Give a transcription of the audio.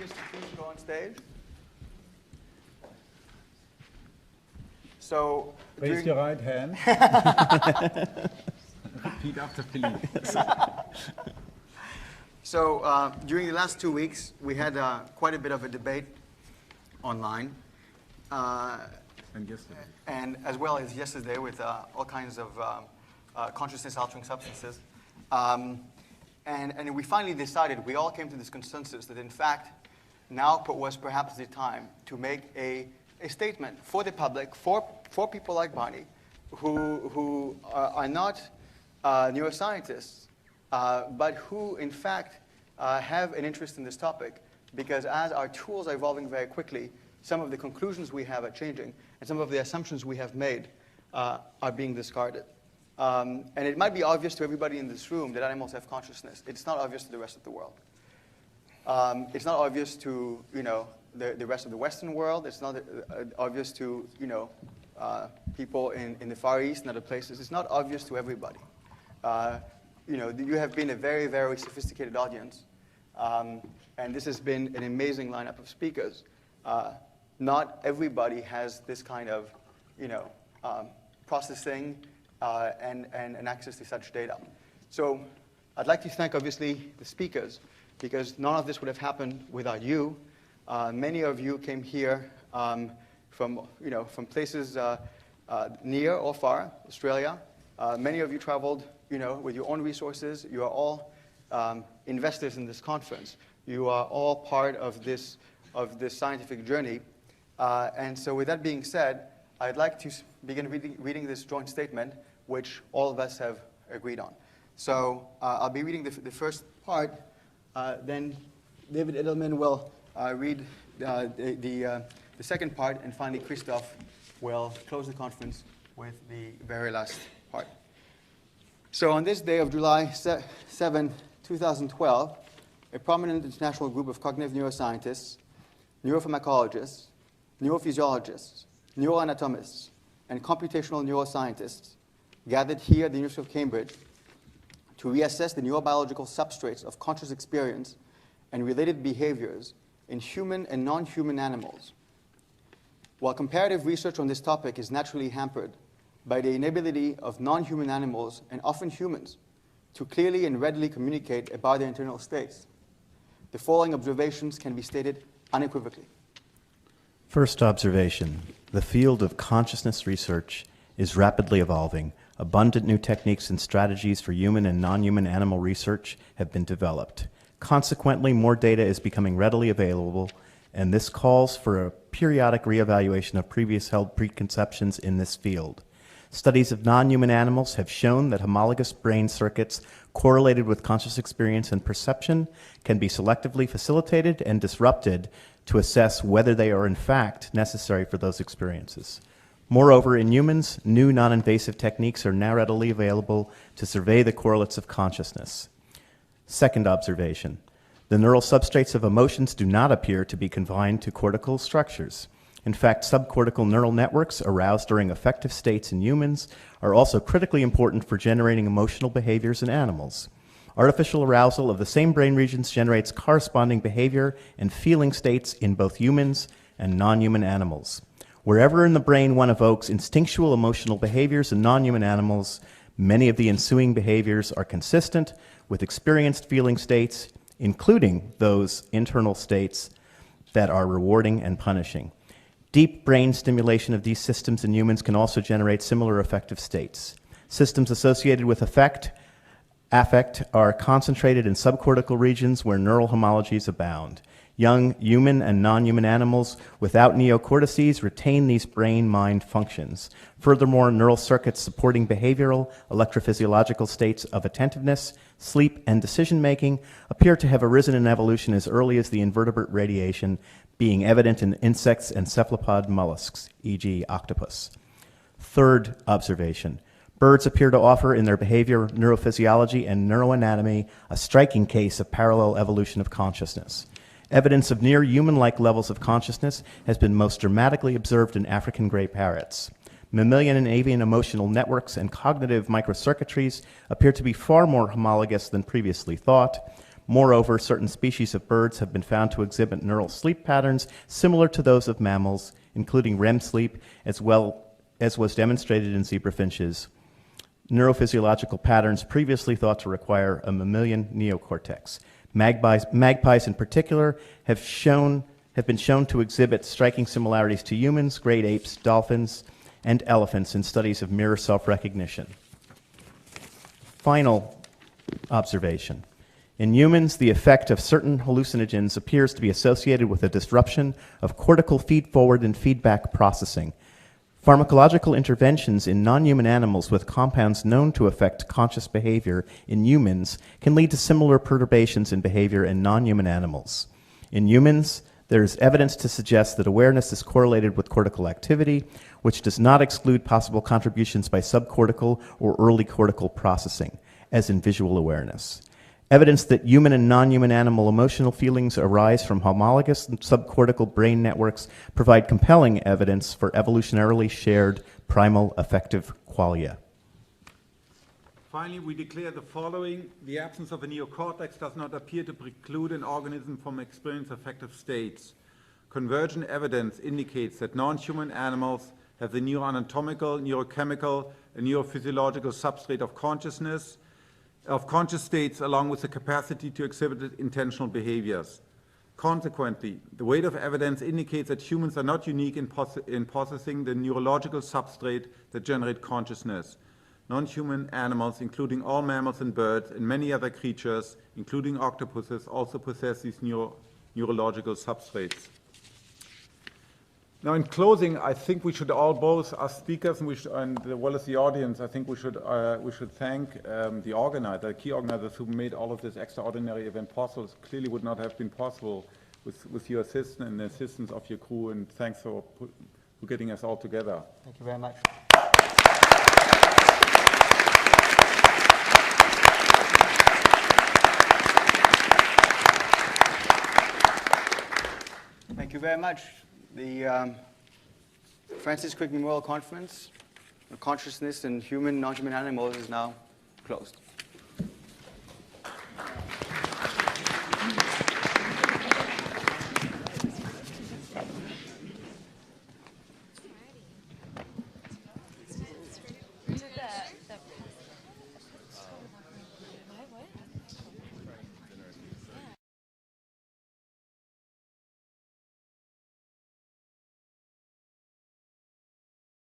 speakers to please go on stage. So, raise your right hand. Repeat after Philippe. So during the last 2 weeks, we had quite a bit of a debate online. And yesterday. And as well as yesterday with all kinds of consciousness-altering substances. And we finally decided, we all came to this consensus that in fact, now was perhaps the time to make a statement for the public, for people like Bonnie, who are not neuroscientists, but who in fact have an interest in this topic, because as our tools are evolving very quickly, some of the conclusions we have are changing, and some of the assumptions we have made are being discarded. And it might be obvious to everybody in this room that animals have consciousness. It's not obvious to the rest of the world. It's not obvious to the rest of the Western world. It's not obvious to people in the Far East and other places. It's not obvious to everybody. You have been a very, very sophisticated audience, and this has been an amazing lineup of speakers. Not everybody has this kind of processing and access to such data. So I'd like to thank, obviously, the speakers, because none of this would have happened without you. Many of you came here from places near or far, Australia. Many of you traveled with your own resources. You are all investors in this conference. You are all part of this scientific journey. And so with that being said, I'd like to begin reading this joint statement, which all of us have agreed on. So I'll be reading the first part. Then David Edelman will read the second part. And finally, Christoph will close the conference with the very last part. So on this day of July 7, 2012, a prominent international group of cognitive neuroscientists, neuropharmacologists, neurophysiologists, neuroanatomists, and computational neuroscientists gathered here at the University of Cambridge to reassess the neurobiological substrates of conscious experience and related behaviors in human and non-human animals. While comparative research on this topic is naturally hampered by the inability of non-human animals, and often humans, to clearly and readily communicate about their internal states, the following observations can be stated unequivocally. First observation, the field of consciousness research is rapidly evolving. Abundant new techniques and strategies for human and non-human animal research have been developed. Consequently, more data is becoming readily available, and this calls for a periodic reevaluation of previous held preconceptions in this field. Studies of non-human animals have shown that homologous brain circuits correlated with conscious experience and perception can be selectively facilitated and disrupted to assess whether they are in fact necessary for those experiences. Moreover, in humans, new non-invasive techniques are now readily available to survey the correlates of consciousness. Second observation, the neural substrates of emotions do not appear to be confined to cortical structures. In fact, subcortical neural networks aroused during affective states in humans are also critically important for generating emotional behaviors in animals. Artificial arousal of the same brain regions generates corresponding behavior and feeling states in both humans and non-human animals. Wherever in the brain one evokes instinctual emotional behaviors in non-human animals, many of the ensuing behaviors are consistent with experienced feeling states, including those internal states that are rewarding and punishing. Deep brain stimulation of these systems in humans can also generate similar affective states. Systems associated with affect are concentrated in subcortical regions where neural homologies abound. Young human and non-human animals without neocortices retain these brain-mind functions. Furthermore, neural circuits supporting behavioral, electrophysiological states of attentiveness, sleep, and decision-making appear to have arisen in evolution as early as the invertebrate radiation, being evident in insects and cephalopod mollusks, e.g. octopus. Third observation. Birds appear to offer in their behavior, neurophysiology, and neuroanatomy a striking case of parallel evolution of consciousness. Evidence of near human-like levels of consciousness has been most dramatically observed in African gray parrots. Mammalian and avian emotional networks and cognitive microcircuitries appear to be far more homologous than previously thought. Moreover, certain species of birds have been found to exhibit neural sleep patterns similar to those of mammals, including REM sleep, as well as was demonstrated in zebra finches. Neurophysiological patterns previously thought to require a mammalian neocortex. Magpies in particular have been shown to exhibit striking similarities to humans, great apes, dolphins, and elephants in studies of mirror self-recognition. Final observation. In humans, the effect of certain hallucinogens appears to be associated with a disruption of cortical feed-forward and feedback processing. Pharmacological interventions in non-human animals with compounds known to affect conscious behavior in humans can lead to similar perturbations in behavior in non-human animals. In humans, there is evidence to suggest that awareness is correlated with cortical activity, which does not exclude possible contributions by subcortical or early cortical processing, as in visual awareness. Evidence that human and non-human animal emotional feelings arise from homologous and subcortical brain networks provide compelling evidence for evolutionarily shared primal affective qualia. Finally, we declare the following. The absence of a neocortex does not appear to preclude an organism from experiencing affective states. Convergent evidence indicates that non-human animals have the neuroanatomical, neurochemical, and neurophysiological substrate of consciousness, of conscious states, along with the capacity to exhibit intentional behaviors. Consequently, the weight of evidence indicates that humans are not unique in possessing the neurological substrate that generate consciousness. Non-human animals, including all mammals and birds, and many other creatures, including octopuses, also possess these neurological substrates. Now, in closing, I think we should all, both as speakers and as well as the audience, I think we should thank the organizer, the key organizers who made all of this extraordinary event possible. It clearly would not have been possible with your assistance and the assistance of your crew. And thanks for getting us all together. Thank you very much. Thank you very much. The Francis Crick Memorial Conference on Consciousness in Human, Non-Human Animals is now closed.